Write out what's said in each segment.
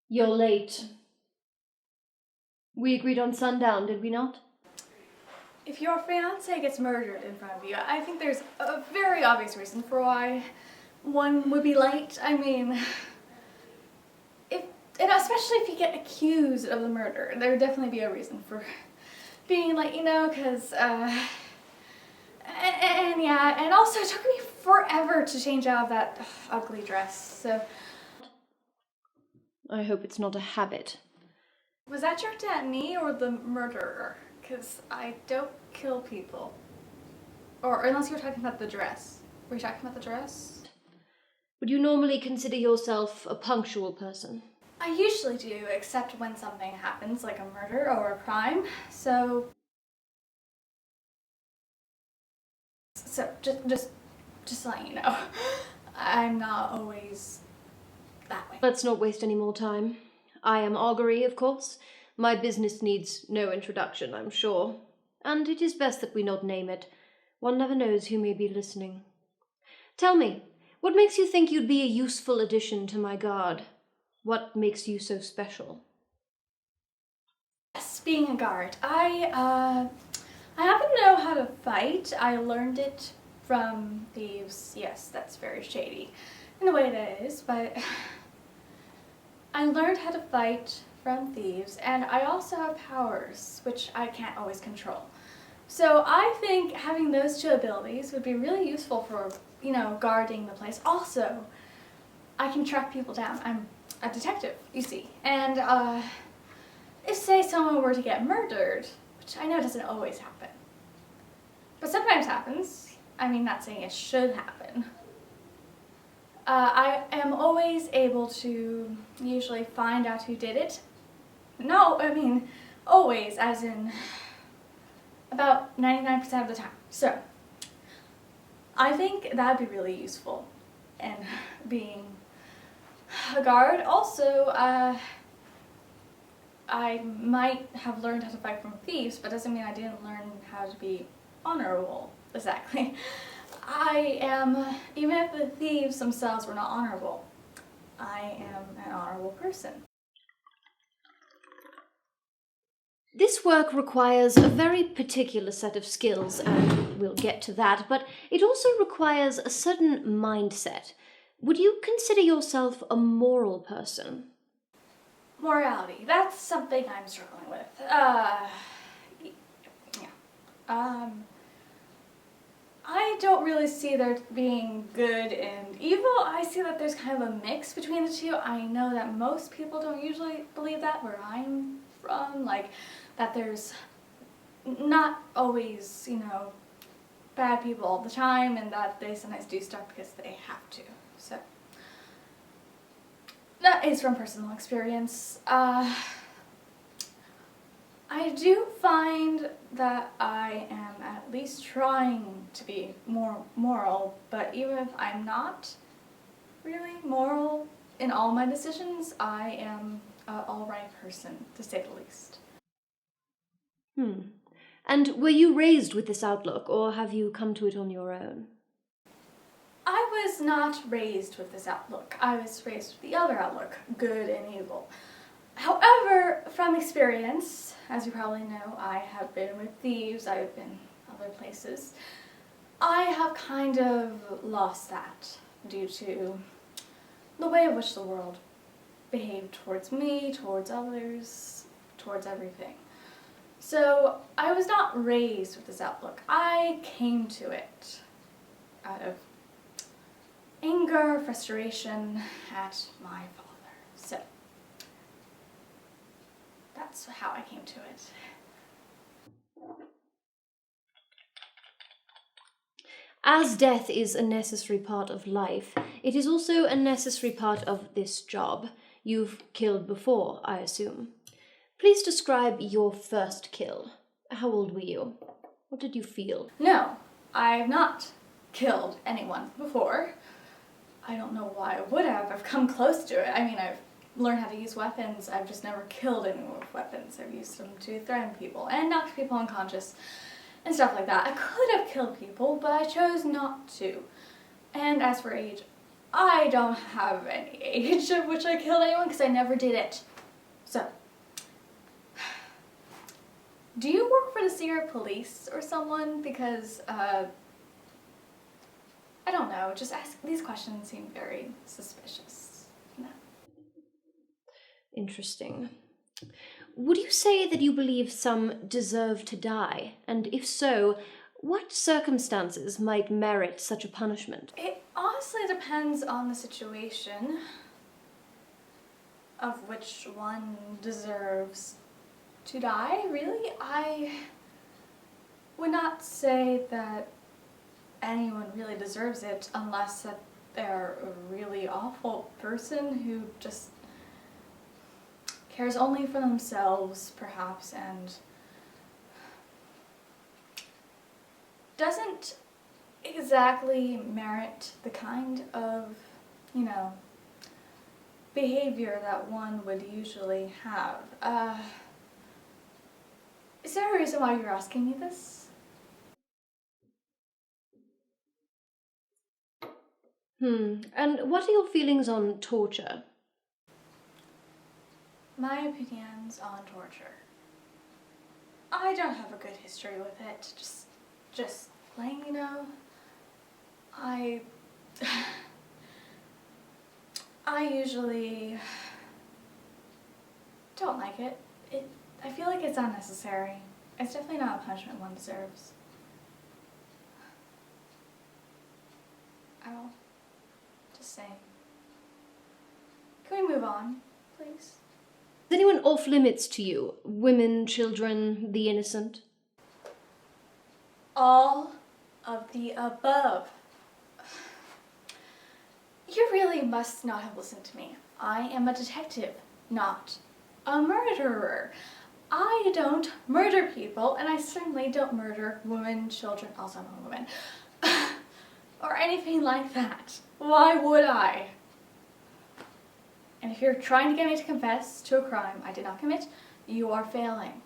You're late. We agreed on sundown, did we not? If your fiancé gets murdered in front of you, I think there's a very obvious reason for why one would be late. I mean, and especially if you get accused of the murder, there would definitely be a reason for being late, you know, because, and yeah, and also it took me forever to change out of that ugly dress, so. I hope it's not a habit. Was that jerked at me or the murderer? Because I don't kill people. Or unless you were talking about the dress. Were you talking about the dress? Would you normally consider yourself a punctual person? I usually do, except when something happens, like a murder or a crime. So just to let you know, I'm not always that way. Let's not waste any more time. I am Augury, of course. My business needs no introduction, I'm sure. And it is best that we not name it. One never knows who may be listening. Tell me, what makes you think you'd be a useful addition to my guard? What makes you so special? Yes, being a guard. I happen to know how to fight. I learned it from thieves. Yes, that's very shady in the way that it is, but I learned how to fight from thieves, and I also have powers, which I can't always control. So I think having those two abilities would be really useful for, you know, guarding the place. Also, I can track people down. I'm a detective, you see. And if, say, someone were to get murdered, which I know doesn't always happen, but sometimes happens, I mean, not saying it should happen, I am always able to usually find out who did it. No, I mean, always, as in about 99% of the time. So, I think that would be really useful in being a guard. Also, I might have learned how to fight from thieves, but doesn't mean I didn't learn how to be honorable, exactly. I am, even if the thieves themselves were not honorable, I am an honorable person. This work requires a very particular set of skills, and we'll get to that, but it also requires a certain mindset. Would you consider yourself a moral person? Morality, that's something I'm struggling with. Yeah. I don't really see there being good and evil. I see that there's kind of a mix between the two. I know that most people don't usually believe that where I'm from, like that there's not always, you know, bad people all the time, and that they sometimes do stuff because they have to. So that is from personal experience. I do find that I am at least trying to be more moral, but even if I'm not really moral in all my decisions, I am an alright person, to say the least. And were you raised with this outlook, or have you come to it on your own? I was not raised with this outlook. I was raised with the other outlook, good and evil. However, from experience, as you probably know, I have been with thieves, I've been other places. I have kind of lost that due to the way in which the world behaved towards me, towards others, towards everything. So I was not raised with this outlook. I came to it out of anger, frustration at my father. So that's how I came to it. As death is a necessary part of life, it is also a necessary part of this job. You've killed before, I assume. Please describe your first kill. How old were you? What did you feel? No, I've not killed anyone before. I don't know why I would have. I've come close to it. I mean, I've learned how to use weapons. I've just never killed anyone with weapons. I've used them to threaten people and knock people unconscious and stuff like that. I could have killed people, but I chose not to. And as for age, I don't have any age at which I killed anyone because I never did it. So, do you work for the secret police or someone? Because, I don't know, just ask, these questions seem very suspicious. No. Interesting. Would you say that you believe some deserve to die? And if so, what circumstances might merit such a punishment? It honestly depends on the situation of which one deserves to die, really. I would not say that anyone really deserves it unless that they're a really awful person who just cares only for themselves, perhaps, and doesn't exactly merit the kind of, behavior that one would usually have. Is there a reason why you're asking me this? And what are your feelings on torture? My opinions on torture. I don't have a good history with it. Just plain, I usually don't like it. I feel like it's unnecessary. It's definitely not a punishment one deserves. I'll just say. Can we move on, please? Is anyone off limits to you? Women, children, the innocent? All of the above. You really must not have listened to me. I am a detective, not a murderer. I don't murder people, and I certainly don't murder women, children, also I'm a woman, or anything like that. Why would I? And if you're trying to get me to confess to a crime I did not commit, you are failing.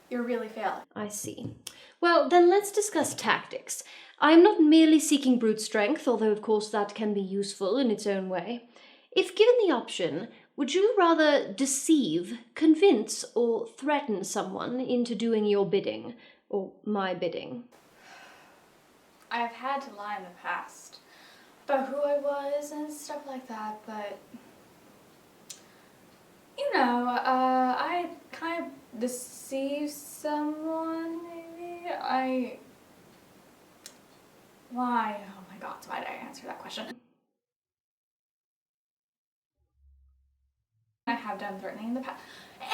You're really failing. I see. Well, then let's discuss tactics. I am not merely seeking brute strength, although of course that can be useful in its own way. If given the option, would you rather deceive, convince, or threaten someone into doing your bidding, or my bidding? I have had to lie in the past about who I was and stuff like that, but I kind of deceive someone, maybe. Why? Oh my god, why did I answer that question? I have done threatening in the past.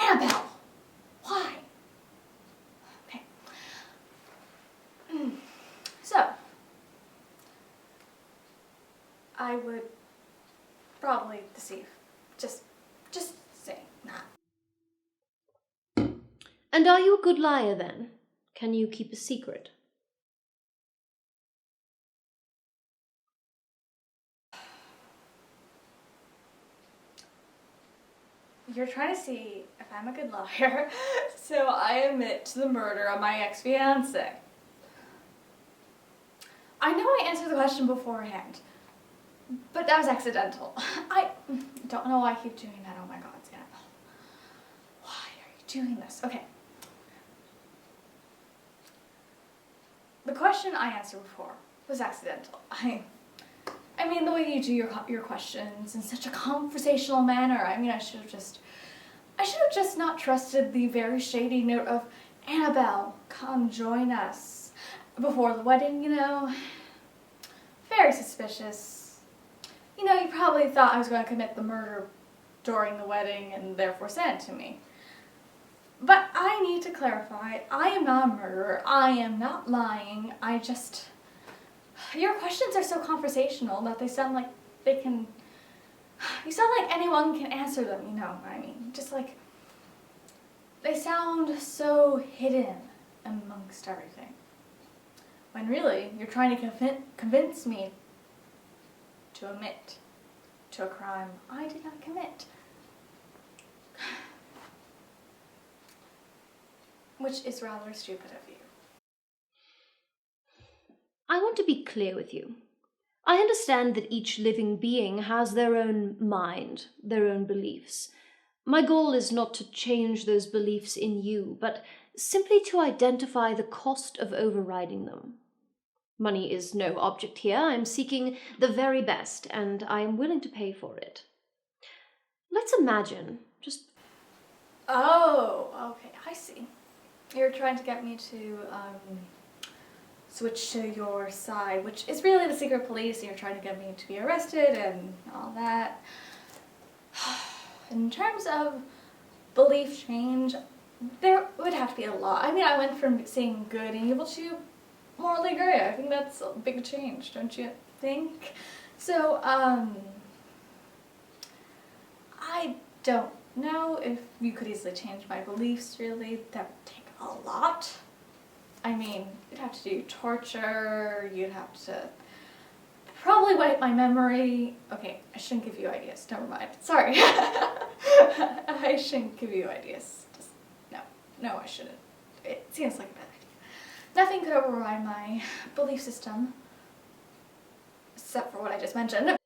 Annabelle! Why? Okay. So, I would probably deceive. Just saying that. And are you a good liar then? Can you keep a secret? You're trying to see if I'm a good liar, so I admit to the murder of my ex-fiancé. I know I answered the question beforehand, but that was accidental. I don't know why I keep doing that. Oh my god, Annabelle. Why are you doing this? Okay. The question I answered before was accidental. I mean, the way you do your questions in such a conversational manner. I mean, I should have just not trusted the very shady note of Annabelle, come join us before the wedding, Very suspicious. You probably thought I was going to commit the murder during the wedding and therefore send it to me. But I need to clarify, I am not a murderer. I am not lying. Your questions are so conversational that they sound like you sound like anyone can answer them, just like, they sound so hidden amongst everything. When really, you're trying to convince me to admit to a crime I did not commit. Which is rather stupid of you. I want to be clear with you. I understand that each living being has their own mind, their own beliefs. My goal is not to change those beliefs in you, but simply to identify the cost of overriding them. Money is no object here. I am seeking the very best, and I am willing to pay for it. Let's imagine, just... Oh, okay, I see. You're trying to get me to switch to your side, which is really the secret police, and you're trying to get me to be arrested and all that. In terms of belief change, there would have to be a lot. I mean, I went from seeing good and evil to morally gray. I think that's a big change, don't you think? So, I don't know if you could easily change my beliefs, really. That would take a lot. I mean, you'd have to do torture, you'd have to probably wipe my memory. Okay, I shouldn't give you ideas. Never mind. Sorry. I shouldn't give you ideas. Just, no, I shouldn't. It seems like a bad idea. Nothing could override my belief system, except for what I just mentioned.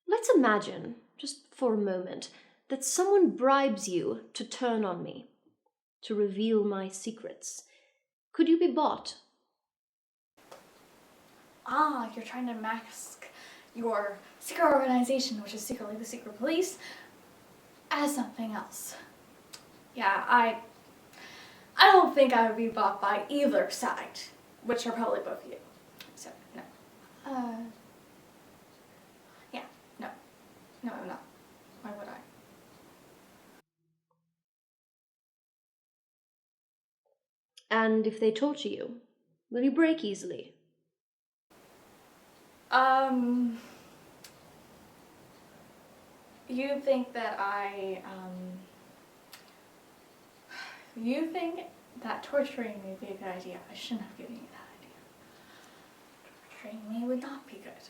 Let's imagine, just for a moment, that someone bribes you to turn on me, to reveal my secrets. Could you be bought? Ah, you're trying to mask your secret organization, which is secretly the secret police, as something else. Yeah, I don't think I would be bought by either side, which are probably both of you. So, no. Yeah, no. No, I'm not. Why would I? And if they torture you, will you break easily? You think that you think that torturing me would be a good idea. I shouldn't have given you that idea. Torturing me would not be good.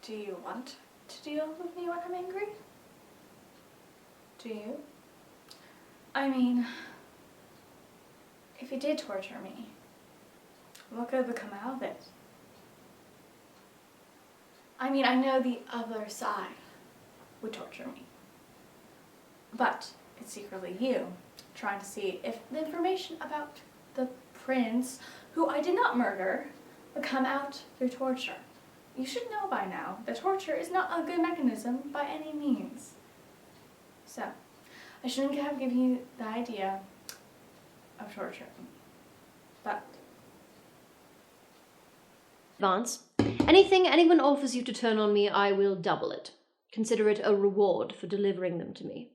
Do you want to deal with me when I'm angry? Do you? I mean, if you did torture me, what could come out of it? I mean, I know the other side would torture me, but it's secretly you trying to see if the information about the prince, who I did not murder, would come out through torture. You should know by now that torture is not a good mechanism by any means. So, I shouldn't have given you the idea of torture, but... Advance. Anything anyone offers you to turn on me, I will double it. Consider it a reward for delivering them to me.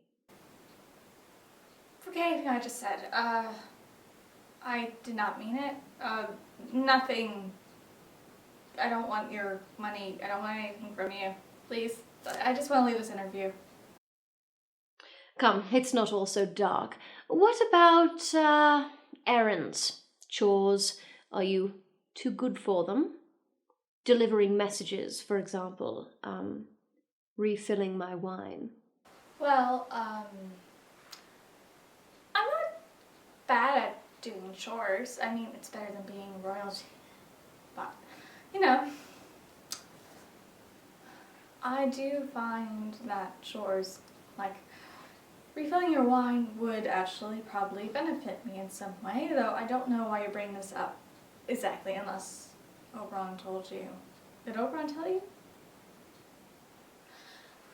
Forget anything I just said. I did not mean it. Nothing. I don't want your money. I don't want anything from you. Please. I just want to leave this interview. Come, it's not all so dark. What about, errands? Chores? Are you too good for them? Delivering messages, for example. Refilling my wine. Well, I'm not bad at doing chores. I mean, it's better than being royalty. But, you know, I do find that chores, like refilling your wine, would actually probably benefit me in some way, though I don't know why you're bringing this up exactly, unless Oberon told you. Did Oberon tell you?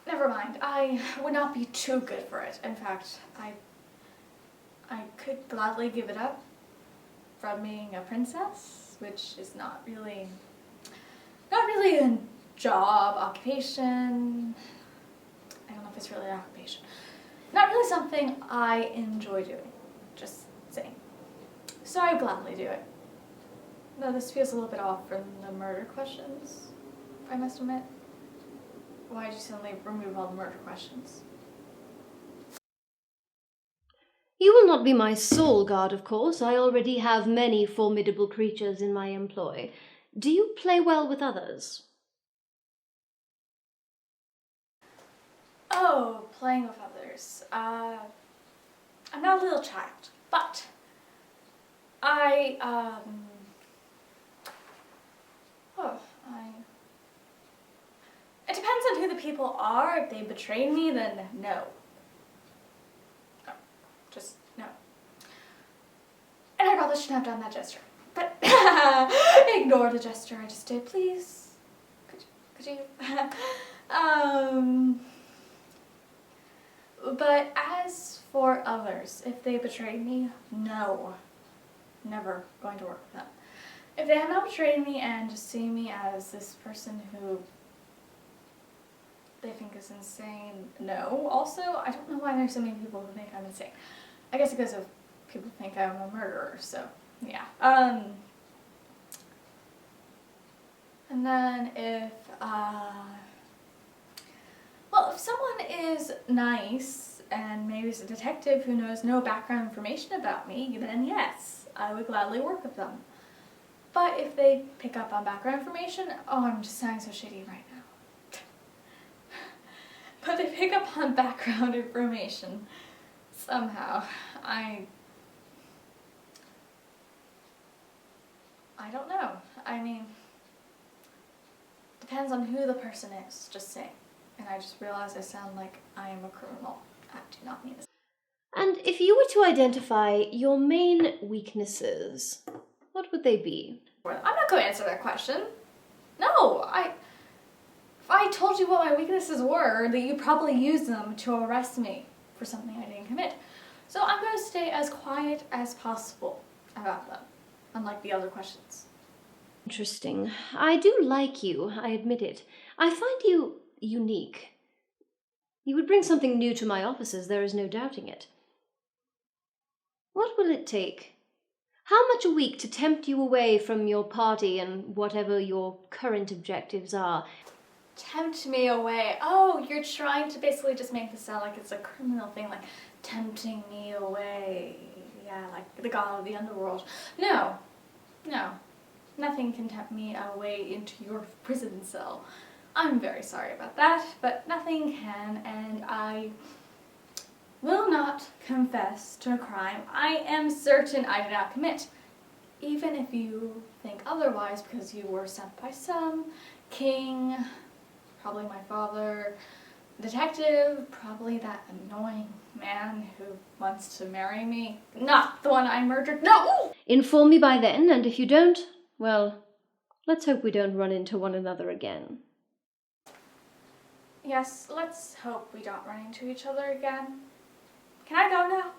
Never mind. I would not be too good for it. In fact, I could gladly give it up from being a princess, which is not really a job, occupation. I don't know if it's really an occupation. Not really something I enjoy doing. Just saying. So I would gladly do it. Though this feels a little bit off from the murder questions, if I must admit. Why did you suddenly remove all the murder questions? You will not be my sole guard, of course. I already have many formidable creatures in my employ. Do you play well with others? Oh, playing with others. I'm not a little child, but I It depends on who the people are. If they betrayed me, then no. No. Just no. And I probably shouldn't have done that gesture. But ignore the gesture I just did, please. Could you? But as for others, if they betrayed me, no. Never going to work with them. If they have not betrayed me and just see me as this person who they think is insane, no. Also, I don't know why there's so many people who think I'm insane. I guess because of people think I'm a murderer, so yeah. And then if if someone is nice and maybe is a detective who knows no background information about me, then yes, I would gladly work with them. But if they pick up on background information, oh, I'm just sounding so shitty right now. But they pick up on background information somehow. I don't know. I mean, depends on who the person is, just saying. And I just realized I sound like I am a criminal. I do not mean this. And if you were to identify your main weaknesses, what would they be? I'm not going to answer that question. No, if I told you what my weaknesses were, that you'd probably use them to arrest me for something I didn't commit. So I'm going to stay as quiet as possible about them, unlike the other questions. Interesting. I do like you, I admit it. I find you unique. You would bring something new to my offices, there is no doubting it. What will it take? How much a week to tempt you away from your party and whatever your current objectives are? Tempt me away. Oh, you're trying to basically just make this sound like it's a criminal thing, like tempting me away. Yeah, like the god of the underworld. No. Nothing can tempt me away into your prison cell. I'm very sorry about that, but nothing can, and I will not confess to a crime I am certain I did not commit. Even if you think otherwise, because you were sent by some king, probably my father, detective, probably that annoying man who wants to marry me. Not the one I murdered, no! Inform me by then, and if you don't, well, let's hope we don't run into one another again. Yes, let's hope we don't run into each other again. Can I go now?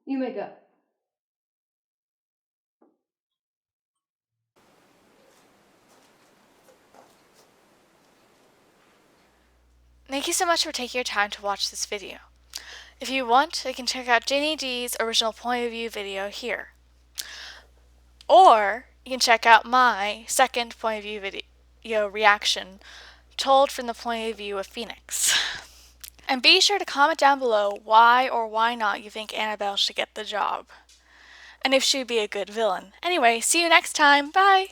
You may go. Thank you so much for taking your time to watch this video. If you want, you can check out Ginny D's original point of view video here. Or you can check out my second point of view video reaction told from the point of view of Phoenix. And be sure to comment down below why or why not you think Annabelle should get the job. And if she'd be a good villain. Anyway, see you next time. Bye!